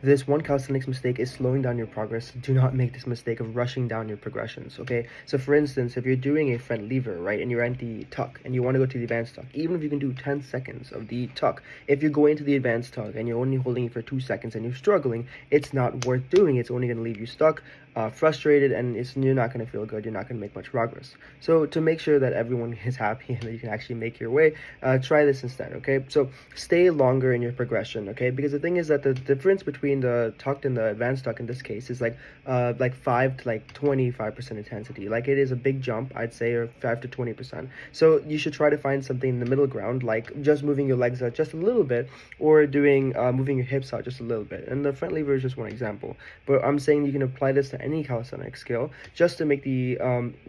This one calisthenics mistake is slowing down your progress. Do not make this mistake of rushing down your progressions, okay? So for instance, if you're doing a front lever, right, and you're at the tuck and you want to go to the advanced tuck, even if you can do 10 seconds of the tuck, if you're going to the advanced tuck and you're only holding it for 2 seconds and you're struggling, it's not worth doing. It's only going to leave you stuck, frustrated, and you're not going to feel good. You're not going to make much progress. So to make sure that everyone is happy and that you can actually make your way, try this instead, okay? So stay longer in your progression, okay? Because the thing is that the difference between the tucked and the advanced tuck in this case is like 5 to like 25% intensity. Like it is a big jump, I'd say, or 5 to 20%. So you should try to find something in the middle ground, like just moving your legs out just a little bit, or doing moving your hips out just a little bit. And the front lever is just one example, but I'm saying you can apply this to any calisthenics skill just to make the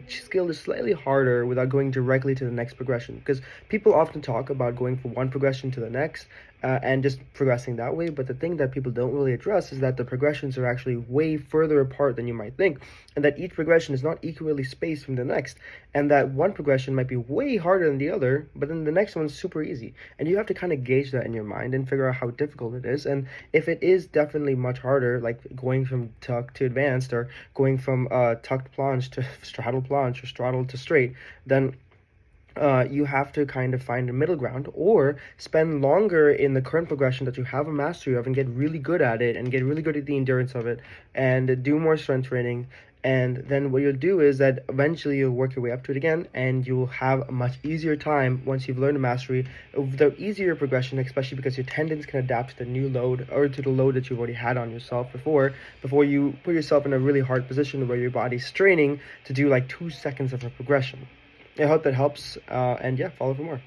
skill just slightly harder without going directly to the next progression. Because people often talk about going from one progression to the next, and just progressing that way. But the thing that people don't really address is that the progressions are actually way further apart than you might think, and that each progression is not equally spaced from the next, and that one progression might be way harder than the other, but then the next one's super easy. And you have to kind of gauge that in your mind and figure out how difficult it is. And if it is definitely much harder, like going from tuck to advanced, or going from tucked planche to straddle planche, or straddle to straight, then you have to kind of find a middle ground, or spend longer in the current progression that you have a mastery of and get really good at it and get really good at the endurance of it, and do more strength training. And then what you'll do is that eventually you'll work your way up to it again, and you'll have a much easier time once you've learned a mastery, the easier progression, especially because your tendons can adapt to the new load, or to the load that you've already had on yourself before you put yourself in a really hard position where your body's straining to do like 2 seconds of a progression. I hope that helps, and yeah, follow for more.